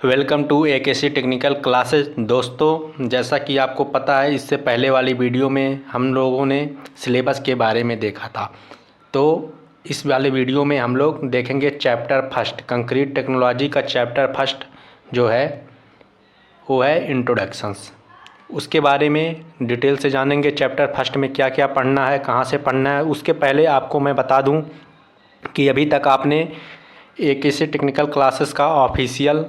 Welcome to AKC technical classes. दोस्तों, जैसा कि आपको पता है, इससे पहले वाली वीडियो में हम लोगों ने सिलेबस के बारे में देखा था। तो इस वाले वीडियो में हम लोग देखेंगे चैप्टर फर्स्ट, कंक्रीट टेक्नोलॉजी का चैप्टर फर्स्ट जो है वो है इंट्रोडक्शंस। उसके बारे में डिटेल से जानेंगे। चैप्टर फर्स्ट में क्या क्या पढ़ना है, कहाँ से पढ़ना है। उसके पहले आपको मैं बता दूं कि अभी तक आपने AKC टेक्निकल क्लासेस का ऑफिशियल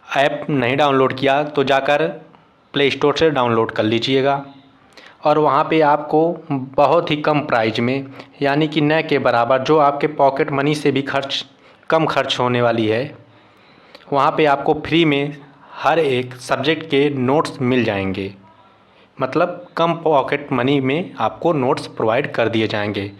ऐप नहीं डाउनलोड किया तो जाकर प्ले स्टोर से डाउनलोड कर लीजिएगा। और वहाँ पे आपको बहुत ही कम प्राइस में, यानी कि न के बराबर, जो आपके पॉकेट मनी से भी कम खर्च होने वाली है, वहाँ पे आपको फ्री में हर एक सब्जेक्ट के नोट्स मिल जाएंगे। मतलब कम पॉकेट मनी में आपको नोट्स प्रोवाइड कर दिए जाएंगे।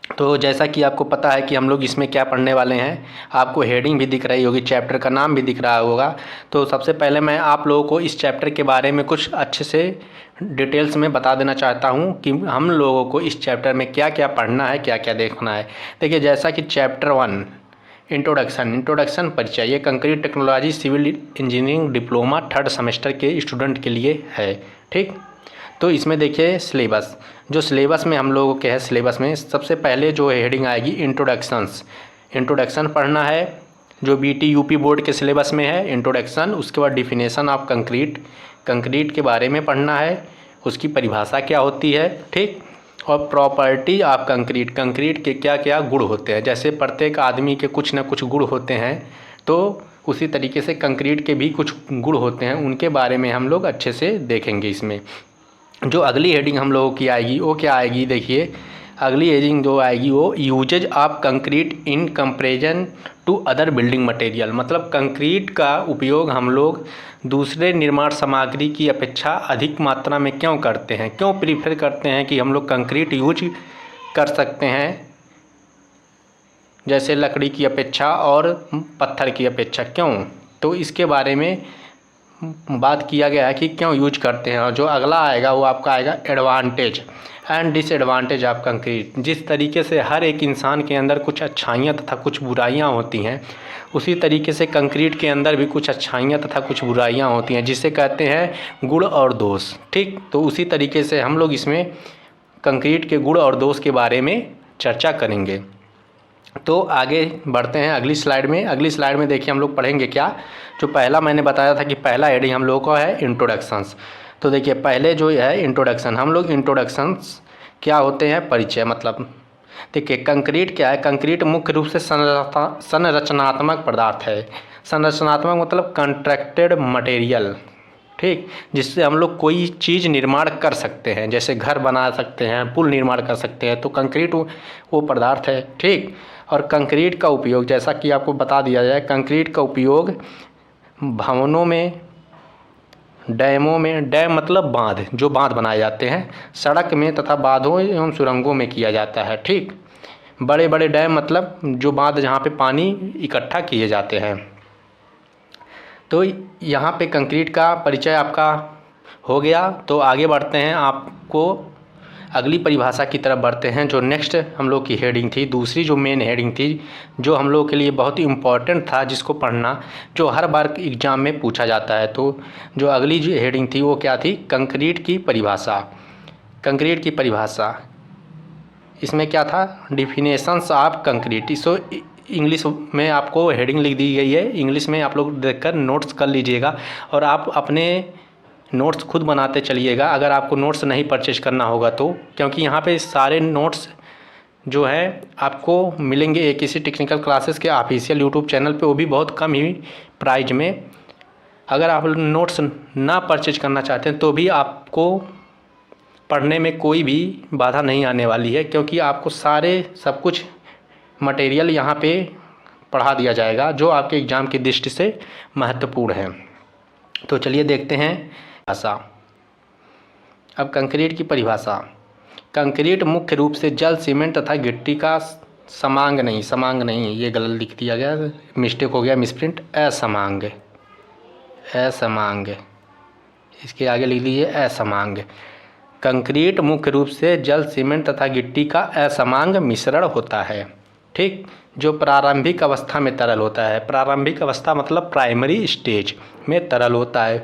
तो जैसा कि आपको पता है कि हम लोग इसमें क्या पढ़ने वाले हैं, आपको हेडिंग भी दिख रही होगी, चैप्टर का नाम भी दिख रहा होगा। तो सबसे पहले मैं आप लोगों को इस चैप्टर के बारे में कुछ अच्छे से डिटेल्स में बता देना चाहता हूं कि हम लोगों को इस चैप्टर में क्या क्या पढ़ना है, क्या क्या देखना है। देखिए, जैसा कि चैप्टर 1 इंट्रोडक्शन परिचय, ये concrete technology civil engineering diploma 3rd semester के स्टूडेंट के लिए है। ठीक, तो इसमें देखिए सिलेबस, जो सिलेबस में हम लोगों के है, सिलेबस में सबसे पहले जो हेडिंग आएगी इंट्रोडक्शन पढ़ना है, जो BT UP बोर्ड के सिलेबस में है इंट्रोडक्शन। उसके बाद डिफिनेशन ऑफ कंक्रीट के बारे में पढ़ना है, उसकी परिभाषा क्या होती है। ठीक, और प्रॉपर्टी ऑफ कंक्रीट के क्या क्या गुण होते हैं। जैसे प्रत्येक आदमी के कुछ ना कुछ गुण होते हैं, तो उसी तरीके से कंक्रीट के भी कुछ गुण होते हैं, उनके बारे में हम लोग अच्छे से देखेंगे इसमें। जो अगली हेडिंग हम लोगों की आएगी वो क्या आएगी, देखिए अगली हेडिंग जो आएगी वो uses of concrete in comparison to other building material. मतलब कंक्रीट का उपयोग हम लोग दूसरे निर्माण सामग्री की अपेक्षा अधिक मात्रा में क्यों करते हैं, क्यों प्रीफर करते हैं कि हम लोग कंक्रीट यूज कर सकते हैं जैसे लकड़ी की अपेक्षा और पत्थर की अपेक्षा, क्यों। तो इसके बारे में बात किया गया है कि क्यों यूज करते हैं। और जो अगला आएगा वो आपका आएगा advantage and disadvantage of concrete. जिस तरीके से हर एक इंसान के अंदर कुछ अच्छाइयाँ तथा कुछ बुराइयाँ होती हैं, उसी तरीके से कंक्रीट के अंदर भी कुछ अच्छाइयाँ तथा कुछ बुराइयाँ होती हैं, जिसे कहते हैं गुण और दोष। ठीक, तो उसी तरीके से हम लोग इसमें कंक्रीट के गुण और दोष के बारे में चर्चा करेंगे। तो आगे बढ़ते हैं अगली स्लाइड में देखिए हम लोग पढ़ेंगे क्या। जो पहला मैंने बताया था कि पहला हेडिंग हम लोगों का है इंट्रोडक्शंस। तो देखिए पहले जो है इंट्रोडक्शन, हम लोग इंट्रोडक्शंस क्या होते हैं, परिचय। मतलब देखिए कंक्रीट क्या है, कंक्रीट मुख्य रूप से संरचनात्मक पदार्थ है। संरचनात्मक मतलब कंस्ट्रक्टेड मटेरियल, ठीक, जिससे हम लोग कोई चीज़ निर्माण कर सकते हैं, जैसे घर बना सकते हैं, पुल निर्माण कर सकते हैं, तो कंक्रीट वो पदार्थ है। ठीक, और कंक्रीट का उपयोग जैसा कि आपको बता दिया जाए, कंक्रीट का उपयोग भवनों में, डैमों में, डैम मतलब बांध, जो बांध बनाए जाते हैं, सड़क में तथा बांधों एवं सुरंगों में किया जाता है। ठीक, बड़े बड़े डैम मतलब जो बांध जहाँ पे पानी इकट्ठा किए जाते हैं। तो यहाँ पे कंक्रीट का परिचय आपका हो गया। तो आगे बढ़ते हैं, आपको अगली परिभाषा की तरफ बढ़ते हैं। जो नेक्स्ट हम लोग की हेडिंग थी, दूसरी जो मेन हेडिंग थी, जो हम लोग के लिए बहुत ही इम्पॉर्टेंट था, जिसको पढ़ना, जो हर बार एग्ज़ाम में पूछा जाता है। तो जो अगली जो हेडिंग थी वो क्या थी, कंक्रीट की परिभाषा। कंक्रीट की परिभाषा, इसमें क्या था, डिफिनेशंस ऑफ कंक्रीट। इसको इंग्लिश में आपको हेडिंग लिख दी गई है, इंग्लिश में आप लोग देखकर नोट्स कर लीजिएगा और आप अपने नोट्स खुद बनाते चलिएगा अगर आपको नोट्स नहीं परचेज करना होगा तो, क्योंकि यहाँ पे सारे नोट्स जो है आपको मिलेंगे AKC टेक्निकल क्लासेस के ऑफिशियल यूट्यूब चैनल पे, वो भी बहुत कम ही प्राइस में। अगर आप नोट्स ना परचेज करना चाहते हैं तो भी आपको पढ़ने में कोई भी बाधा नहीं आने वाली है, क्योंकि आपको सब कुछ मटेरियल यहाँ पे पढ़ा दिया जाएगा जो आपके एग्ज़ाम की दृष्टि से महत्वपूर्ण है। तो चलिए देखते हैं भाषा। अब कंक्रीट की परिभाषा, कंक्रीट मुख्य रूप से जल, सीमेंट तथा गिट्टी का समांग नहीं, ये गलत लिख दिया गया, मिस्टेक हो गया, मिसप्रिंट, असमांग, इसके आगे लिख लीजिए असमांग। कंक्रीट मुख्य रूप से जल, सीमेंट तथा गिट्टी का असमांग मिश्रण होता है। ठीक, जो प्रारंभिक अवस्था में तरल होता है। प्रारंभिक अवस्था मतलब प्राइमरी स्टेज में तरल होता है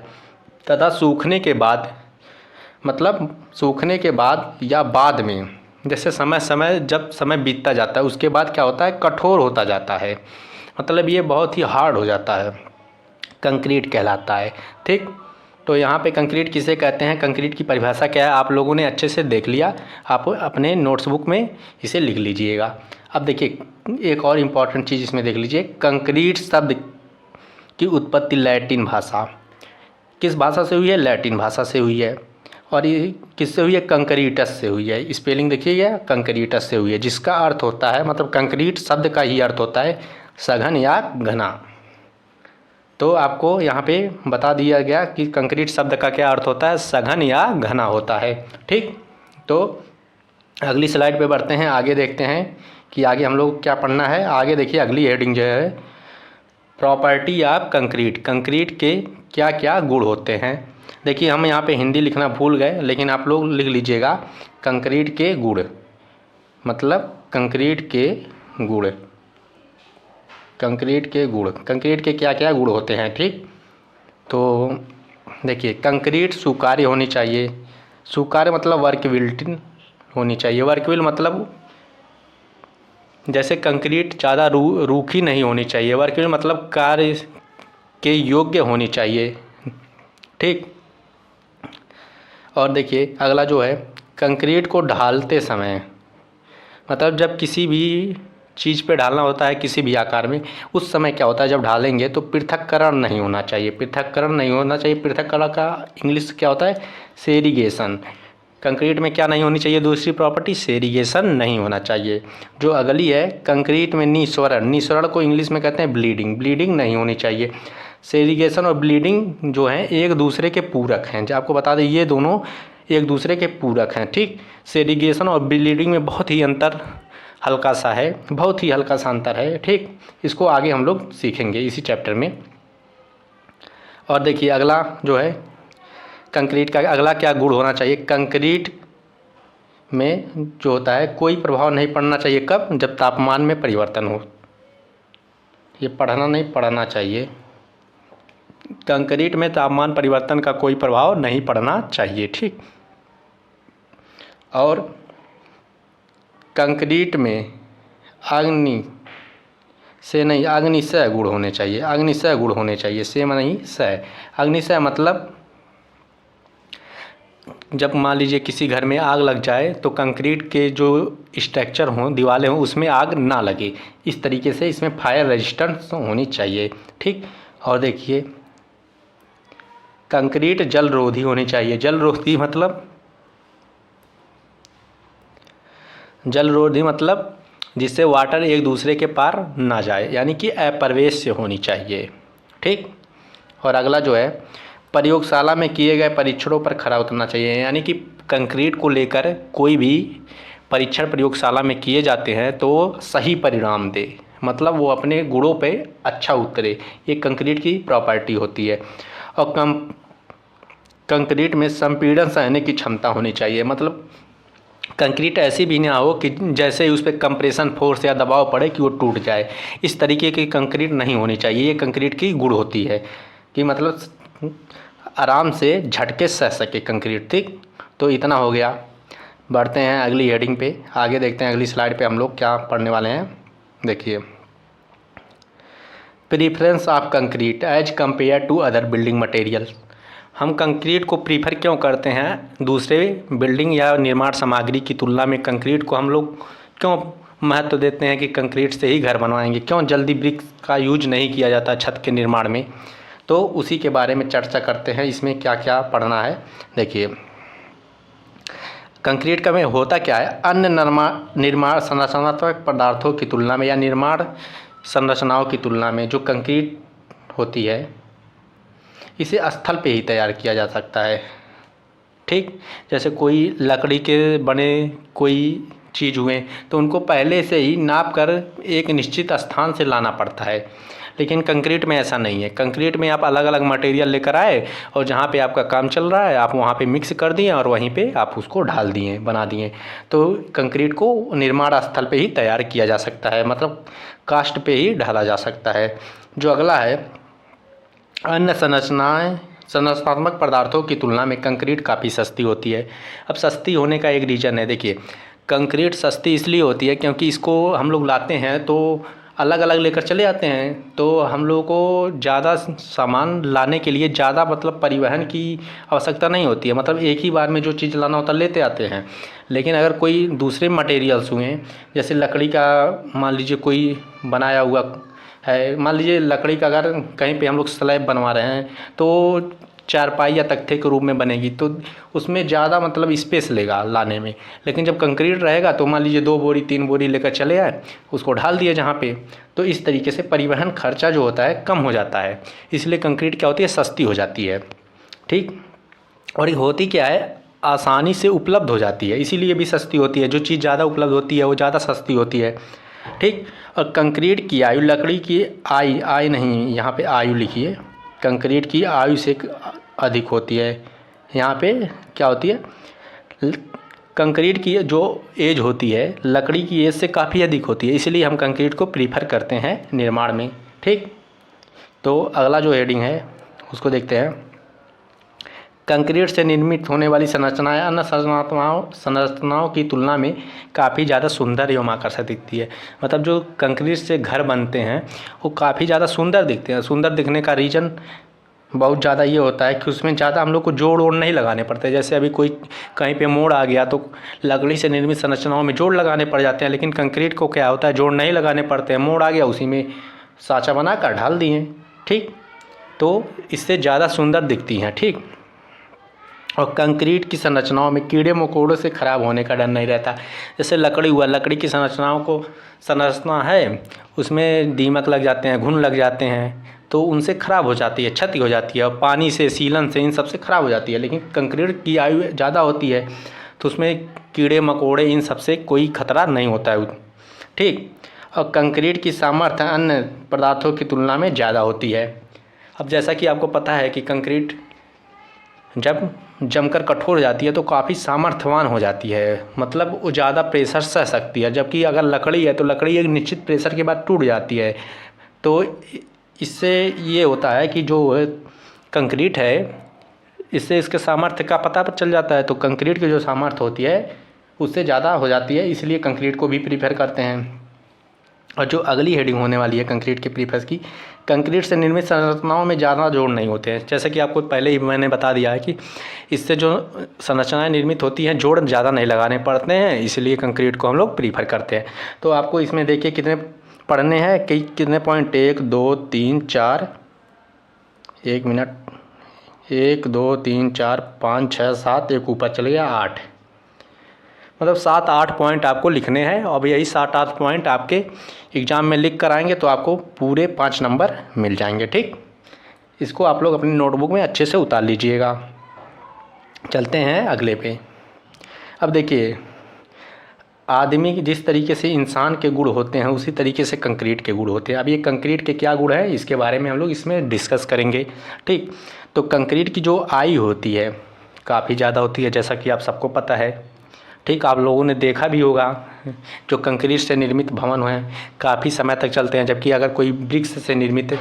तथा सूखने के बाद, मतलब सूखने के बाद या बाद में, जैसे जब समय बीतता जाता है उसके बाद क्या होता है, कठोर होता जाता है, मतलब ये बहुत ही हार्ड हो जाता है, कंक्रीट कहलाता है। ठीक, तो यहाँ पे कंक्रीट किसे कहते हैं, कंक्रीट की परिभाषा क्या है, आप लोगों ने अच्छे से देख लिया, आप अपने नोट्सबुक में इसे लिख लीजिएगा। अब देखिए एक और इम्पॉर्टेंट चीज़ इसमें देख लीजिए, कंक्रीट शब्द की उत्पत्ति लैटिन भाषा, किस भाषा से हुई है, लैटिन भाषा से हुई है। और ये किससे हुई है, कंक्रीटस से हुई है। स्पेलिंग देखिए, कंक्रीटस से हुई है, जिसका अर्थ होता है, मतलब कंक्रीट शब्द का ही अर्थ होता है सघन या घना। तो आपको यहाँ पे बता दिया गया कि कंक्रीट शब्द का क्या अर्थ होता है, सघन या घना होता है। ठीक, तो अगली स्लाइड पे बढ़ते हैं, आगे देखते हैं कि आगे हम लोग क्या पढ़ना है। आगे देखिए अगली हेडिंग जो है, प्रॉपर्टी ऑफ कंक्रीट, कंक्रीट के क्या क्या गुण होते हैं। देखिए हम यहाँ पे हिंदी लिखना भूल गए, लेकिन आप लोग लिख लीजिएगा कंक्रीट के गुण, मतलब कंक्रीट के गुण, कंक्रीट के गुण, कंक्रीट के क्या क्या गुण होते हैं। ठीक, तो देखिए कंक्रीट स्वीकार्य होनी चाहिए, स्वीकार्य मतलब वर्कबिलिटी होनी चाहिए, वर्कबिल मतलब जैसे कंक्रीट ज़्यादा रूखी नहीं होनी चाहिए, वर्कबिल मतलब कार्य के योग्य होनी चाहिए। ठीक, और देखिए अगला जो है, कंक्रीट को ढालते समय, मतलब जब किसी भी चीज़ पे ढालना होता है किसी भी आकार में, उस समय क्या होता है, जब ढालेंगे तो पृथक्करण नहीं होना चाहिए, पृथक्करण नहीं होना चाहिए। पृथक्करण का इंग्लिश क्या होता है, सेरीगेशन। कंक्रीट में क्या नहीं होनी चाहिए, दूसरी प्रॉपर्टी, सेरीगेशन नहीं होना चाहिए। जो अगली है, कंक्रीट में निस्वरण, निस्वरण को इंग्लिश में कहते हैं ब्लीडिंग, ब्लीडिंग नहीं होनी चाहिए। सेरीगेशन और ब्लीडिंग जो हैं एक दूसरे के पूरक हैं, जो आपको बता दें ये दोनों एक दूसरे के पूरक हैं। ठीक, सेरीगेशन और ब्लीडिंग में बहुत ही अंतर हल्का सा है, बहुत ही हल्का सा अंतर है। ठीक, इसको आगे हम लोग सीखेंगे इसी चैप्टर में। और देखिए अगला जो है, कंक्रीट का अगला क्या गुण होना चाहिए, कंक्रीट में जो होता है कोई प्रभाव नहीं पड़ना चाहिए, कब, जब तापमान में परिवर्तन हो। ये पढ़ना नहीं, पढ़ना चाहिए, कंक्रीट में तापमान परिवर्तन का कोई प्रभाव नहीं पड़ना चाहिए। ठीक, और कंक्रीट में अग्नि से नहीं, अग्निशय गुण होने चाहिए, अग्निशय गुण होने चाहिए, से नहीं सय। अग्निशय मतलब जब मान लीजिए किसी घर में आग लग जाए तो कंक्रीट के जो स्ट्रक्चर हों, दीवारें हों, उसमें आग ना लगे, इस तरीके से इसमें फायर रेजिस्टेंस होनी चाहिए। ठीक, और देखिए कंक्रीट जल रोधी होनी चाहिए, जल रोधी मतलब, जल रोधी मतलब जिससे वाटर एक दूसरे के पार ना जाए, यानी कि अप्रवेश्य होनी चाहिए। ठीक, और अगला जो है, प्रयोगशाला में किए गए परीक्षणों पर खरा उतरना चाहिए, यानी कि कंक्रीट को लेकर कोई भी परीक्षण प्रयोगशाला में किए जाते हैं तो सही परिणाम दे, मतलब वो अपने गुणों पे अच्छा उतरे, ये कंक्रीट की प्रॉपर्टी होती है। और कंक्रीट में संपीड़न सहने की क्षमता होनी चाहिए, मतलब कंक्रीट ऐसी भी ना हो कि जैसे ही उस पर कंप्रेशन फोर्स या दबाव पड़े कि वो टूट जाए, इस तरीके की कंक्रीट नहीं होनी चाहिए। ये कंक्रीट की गुण होती है कि मतलब आराम से झटके सह सके कंक्रीट। ठीक, तो इतना हो गया, बढ़ते हैं अगली हेडिंग पे, आगे देखते हैं अगली स्लाइड पे हम लोग क्या पढ़ने वाले हैं। देखिए, preference of concrete as compare to other building material, हम कंक्रीट को प्रीफर क्यों करते हैं दूसरे बिल्डिंग या निर्माण सामग्री की तुलना में, कंक्रीट को हम लोग क्यों महत्व देते हैं कि कंक्रीट से ही घर बनवाएंगे, क्यों जल्दी ब्रिक्स का यूज नहीं किया जाता छत के निर्माण में, तो उसी के बारे में चर्चा करते हैं। इसमें क्या क्या पढ़ना है, देखिए कंक्रीट का में होता क्या है, अन्य निर्माण संरचनात्मक पदार्थों की तुलना में या निर्माण संरचनाओं की तुलना में जो कंक्रीट होती है इसे स्थल पे ही तैयार किया जा सकता है। ठीक, जैसे कोई लकड़ी के बने कोई चीज़ हुए तो उनको पहले से ही नाप कर एक निश्चित स्थान से लाना पड़ता है। लेकिन कंक्रीट में ऐसा नहीं है। कंक्रीट में आप अलग अलग मटेरियल लेकर आए और जहाँ पे आपका काम चल रहा है आप वहाँ पे मिक्स कर दिए और वहीं पे आप उसको ढाल दिए, बना दिए। तो कंक्रीट को निर्माण स्थल पे ही तैयार किया जा सकता है, मतलब कास्ट पे ही ढाला जा सकता है। जो अगला है, अन्य संरचनात्मक पदार्थों की तुलना में कंक्रीट काफ़ी सस्ती होती है। अब सस्ती होने का एक रीज़न है, देखिए कंक्रीट सस्ती इसलिए होती है क्योंकि इसको हम लोग लाते हैं तो अलग अलग लेकर चले आते हैं, तो हम लोगों को ज़्यादा सामान लाने के लिए ज़्यादा मतलब परिवहन की आवश्यकता नहीं होती है। मतलब एक ही बार में जो चीज़ लाना होता है लेते आते हैं। लेकिन अगर कोई दूसरे मटेरियल्स हुए, जैसे लकड़ी का मान लीजिए कोई बनाया हुआ है, मान लीजिए लकड़ी का अगर कहीं पे हम लोग स्लैब बनवा रहे हैं तो चारपाई या तख्ते के रूप में बनेगी, तो उसमें ज़्यादा मतलब स्पेस लेगा लाने में। लेकिन जब कंक्रीट रहेगा तो मान लीजिए 2 बोरी 3 बोरी लेकर चले आए, उसको ढाल दिए जहाँ पे, तो इस तरीके से परिवहन खर्चा जो होता है कम हो जाता है। इसलिए कंक्रीट क्या होती है, सस्ती हो जाती है। ठीक, और ये होती क्या है, आसानी से उपलब्ध हो जाती है, इसीलिए भी सस्ती होती है। जो चीज़ ज़्यादा उपलब्ध होती है वो ज़्यादा सस्ती होती है। ठीक, और कंक्रीट की आयु, लकड़ी की आय नहीं, यहाँ पे आयु लिखिए, कंक्रीट की आयु से अधिक होती है। यहाँ पे क्या होती है, कंक्रीट की जो एज होती है लकड़ी की एज से काफ़ी अधिक होती है, इसलिए हम कंक्रीट को प्रीफर करते हैं निर्माण में। ठीक, तो अगला जो हेडिंग है उसको देखते हैं। कंक्रीट से निर्मित होने वाली संरचनाएं अन्य संरचनाओं की तुलना में काफ़ी ज़्यादा सुंदर एवं आकर्षक दिखती है। मतलब जो कंक्रीट से घर बनते हैं वो काफ़ी ज़्यादा सुंदर दिखते हैं। सुंदर दिखने का रीज़न बहुत ज़्यादा ये होता है कि उसमें ज़्यादा हम लोग को जोड़ वोड़ नहीं लगाने पड़ते। जैसे अभी कोई कहीं पे मोड़ आ गया तो लकड़ी से निर्मित संरचनाओं में जोड़ लगाने पड़ जाते हैं, लेकिन कंक्रीट को क्या होता है, जोड़ नहीं लगाने पड़ते हैं। मोड़ आ गया उसी में साँचा बना कर ढाल दिए। ठीक, तो इससे ज़्यादा सुंदर दिखती हैं। ठीक, और कंक्रीट की संरचनाओं में कीड़े मकोड़ों से ख़राब होने का डर नहीं रहता। जैसे लकड़ी हुआ, लकड़ी की संरचना है उसमें दीमक लग जाते हैं, घुन लग जाते हैं, तो उनसे ख़राब हो जाती है, क्षति हो जाती है, और पानी से, सीलन से, इन सब से ख़राब हो जाती है। लेकिन कंक्रीट की आयु ज़्यादा होती है तो उसमें कीड़े मकोड़े इन सब से कोई खतरा नहीं होता है। ठीक, और कंक्रीट की सामर्थ्य अन्य पदार्थों की तुलना में ज़्यादा होती है। अब जैसा कि आपको पता है कि कंक्रीट जब जमकर कठोर हो जाती है तो काफ़ी सामर्थ्यवान हो जाती है, मतलब वो ज़्यादा प्रेशर सह सकती है। जबकि अगर लकड़ी है तो लकड़ी एक निश्चित प्रेशर के बाद टूट जाती है। तो इससे ये होता है कि जो कंक्रीट है इससे इसके सामर्थ्य का पता चल जाता है। तो कंक्रीट की जो सामर्थ्य होती है उससे ज़्यादा हो जाती है, इसलिए कंक्रीट को भी प्रीफर करते हैं। और जो अगली हेडिंग होने वाली है कंक्रीट के प्रीफर की, कंक्रीट से निर्मित संरचनाओं में ज़्यादा जोड़ नहीं होते हैं। जैसे कि आपको पहले ही मैंने बता दिया है कि इससे जो संरचनाएं निर्मित होती हैं जोड़ ज़्यादा नहीं लगाने पड़ते हैं, इसलिए कंक्रीट को हम लोग प्रीफर करते हैं। तो आपको इसमें देखिए कितने पढ़ने हैं, कि कितने पॉइंट, 1 2 3 4, 1 मिनट, 1 2 3 4 5 6 7, एक ऊपर चले गया 8, मतलब 7-8 पॉइंट आपको लिखने हैं। अब यही 7-8 पॉइंट आपके एग्ज़ाम में लिख कर आएंगे तो आपको पूरे 5 नंबर मिल जाएंगे। ठीक, इसको आप लोग अपनी नोटबुक में अच्छे से उतार लीजिएगा। चलते हैं अगले पे। अब देखिए, आदमी जिस तरीके से इंसान के गुण होते हैं उसी तरीके से कंक्रीट के गुण होते हैं। अब ये कंक्रीट के क्या गुण हैं इसके बारे में हम लोग इसमें डिस्कस करेंगे। ठीक, तो कंक्रीट की जो आयु होती है काफ़ी ज़्यादा होती है, जैसा कि आप सबको पता है। ठीक, आप लोगों ने देखा भी होगा जो कंक्रीट से निर्मित भवन हैं काफ़ी समय तक चलते हैं। जबकि अगर कोई ब्रिक्स से निर्मित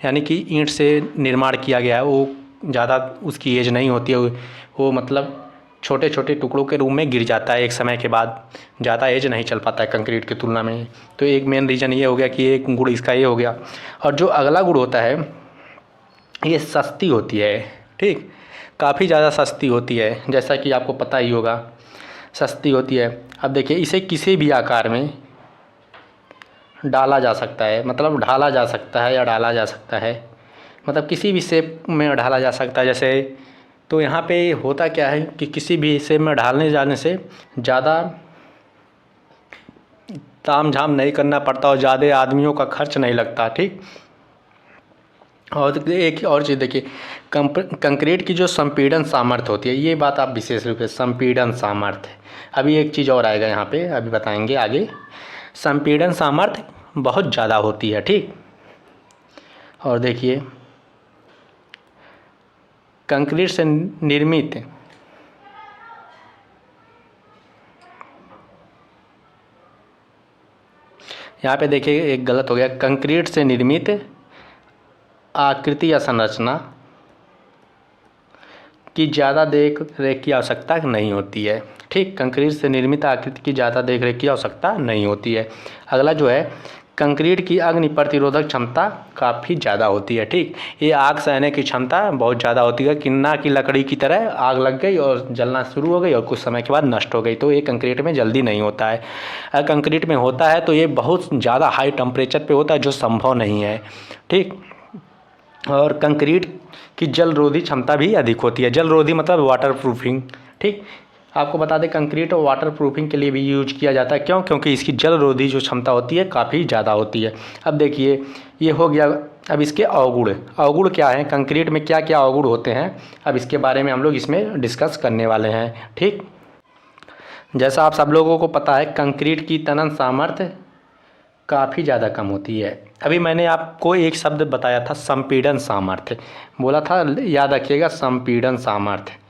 यानी कि ईंट से निर्माण किया गया है वो ज़्यादा उसकी एज नहीं होती है, वो मतलब छोटे छोटे टुकड़ों के रूप में गिर जाता है एक समय के बाद, ज़्यादा एज नहीं चल पाता है कंक्रीट की तुलना में। तो एक मेन रीज़न ये हो गया कि एक गुण इसका ये हो गया। और जो अगला गुण होता है ये सस्ती होती है। ठीक, काफ़ी ज़्यादा सस्ती होती है, जैसा कि आपको पता ही होगा सस्ती होती है। अब देखिए, इसे किसी भी आकार में डाला जा सकता है, मतलब ढाला जा सकता है या डाला जा सकता है, मतलब किसी भी शेप में ढाला जा सकता है। जैसे तो यहाँ पे होता क्या है कि किसी भी शेप में ढालने जाने से ज़्यादा ताम झाम नहीं करना पड़ता और ज़्यादा आदमियों का खर्च नहीं लगता। ठीक, और एक और चीज़ देखिए, कंक्रीट की जो संपीड़न सामर्थ्य होती है, ये बात आप विशेष रूप से संपीड़न सामर्थ्य, अभी एक चीज़ और आएगा यहाँ पे, अभी बताएंगे आगे। संपीड़न सामर्थ्य बहुत ज़्यादा होती है, ठीक। और देखिए कंक्रीट से निर्मित यहाँ पे देखिए एक गलत हो गया, कंक्रीट से निर्मित आकृति या संरचना की ज़्यादा देख रेख की आवश्यकता नहीं होती है, ठीक। कंक्रीट से निर्मित आकृति की ज़्यादा देख रेख की आवश्यकता नहीं होती है। अगला जो है, कंक्रीट की अग्नि प्रतिरोधक क्षमता काफ़ी ज़्यादा होती है, ठीक। ये आग सहने की क्षमता बहुत ज़्यादा होती है, कि ना कि लकड़ी की तरह आग लग गई और जलना शुरू हो गई और कुछ समय के बाद नष्ट हो गई, तो ये कंक्रीट में जल्दी नहीं होता है। अगर कंक्रीट में होता है तो ये बहुत ज़्यादा हाई टेम्परेचर पे होता है, जो संभव नहीं है, ठीक। और कंक्रीट की जलरोधी क्षमता भी अधिक होती है। जलरोधी मतलब वाटर प्रूफिंग, ठीक। आपको बता दें कंक्रीट और वाटर प्रूफिंग के लिए भी यूज किया जाता है, क्यों? क्योंकि इसकी जलरोधी जो क्षमता होती है काफ़ी ज़्यादा होती है। अब देखिए ये हो गया, अब इसके अवगुण। अवगुण क्या है, कंक्रीट में क्या क्या अवगुण होते हैं, अब इसके बारे में हम लोग इसमें डिस्कस करने वाले हैं, ठीक। जैसा आप सब लोगों को पता है, कंक्रीट की तनन सामर्थ्य काफ़ी ज़्यादा कम होती है। अभी मैंने आपको एक शब्द बताया था, संपीड़न सामर्थ्य, बोला था, याद रखिएगा, संपीड़न सामर्थ्य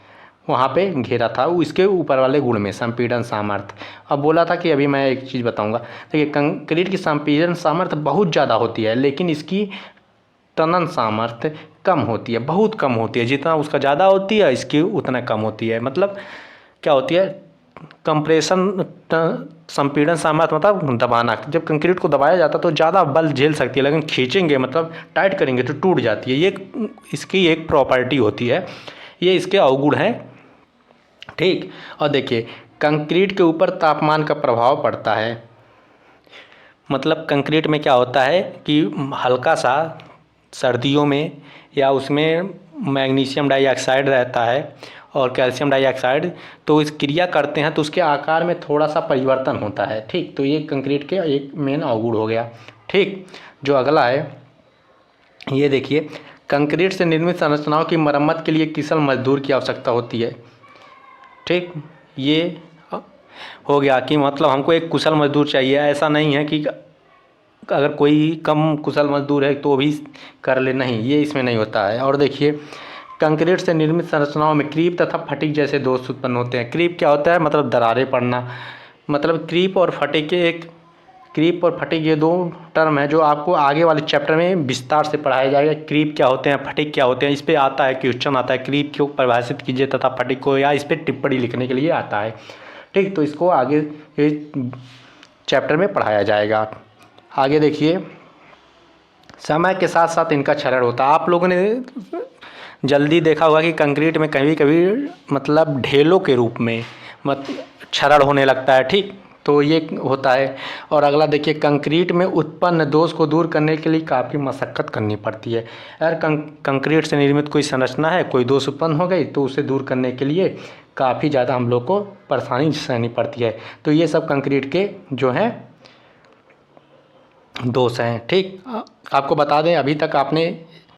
वहाँ पे घेरा था, वो इसके ऊपर वाले गुण में संपीड़न सामर्थ्य। अब बोला था कि अभी मैं एक चीज़ बताऊंगा, देखिए कंक्रीट की संपीड़न सामर्थ्य बहुत ज़्यादा होती है, लेकिन इसकी तनन सामर्थ्य कम होती है, बहुत कम होती है। जितना उसका ज़्यादा होती है, इसकी उतना कम होती है। मतलब क्या होती है, कंप्रेशन संपीड़न सामर्थ्य मतलब दबाना। जब कंक्रीट को दबाया जाता है तो ज़्यादा बल झेल सकती है, लेकिन खींचेंगे मतलब टाइट करेंगे तो टूट जाती है। ये इसकी एक प्रॉपर्टी होती है, ये इसके अवगुण हैं, ठीक। और देखिए कंक्रीट के ऊपर तापमान का प्रभाव पड़ता है। मतलब कंक्रीट में क्या होता है कि हल्का सा सर्दियों में या उसमें मैग्नीशियम डाइऑक्साइड रहता है और कैल्शियम डाइऑक्साइड, तो इस क्रिया करते हैं तो उसके आकार में थोड़ा सा परिवर्तन होता है, ठीक। तो ये कंक्रीट के एक मेन अवगुण हो गया, ठीक। जो अगला है, ये देखिए, कंक्रीट से निर्मित संरचनाओं की मरम्मत के लिए कुशल मजदूर की आवश्यकता होती है, ठीक। ये हो गया कि मतलब हमको एक कुशल मजदूर चाहिए, ऐसा नहीं है कि अगर कोई कम कुशल मजदूर है तो भी कर ले, नहीं, ये इसमें नहीं होता है। और देखिए कंक्रीट से निर्मित संरचनाओं में क्रीप तथा फटीग जैसे दोष उत्पन्न होते हैं। क्रीप क्या होता है, मतलब दरारें पड़ना। मतलब क्रीप और फटीग ये दो टर्म है जो आपको आगे वाले चैप्टर में विस्तार से पढ़ाया जाएगा। क्रीप क्या होते हैं, फटीग क्या होते हैं, इस पर आता है क्वेश्चन, आता है क्रीप को परिभाषित कीजिए तथा फटीग को, या इस पर टिप्पणी लिखने के लिए आता है, ठीक। तो इसको आगे चैप्टर में पढ़ाया जाएगा। आगे देखिए, समय के साथ साथ इनका क्षरण होता है। आप लोगों ने जल्दी देखा होगा कि कंक्रीट में कभी कभी मतलब ढेलों के रूप में क्षरण होने लगता है, ठीक। तो ये होता है। और अगला देखिए, कंक्रीट में उत्पन्न दोष को दूर करने के लिए काफ़ी मशक्क़त करनी पड़ती है। अगर कंक्रीट से निर्मित कोई संरचना है, कोई दोष उत्पन्न हो गई, तो उसे दूर करने के लिए काफ़ी ज़्यादा हम लोग को परेशानी सहनी पड़ती है। तो ये सब कंक्रीट के जो हैं दोष हैं, ठीक। आपको बता दें, अभी तक आपने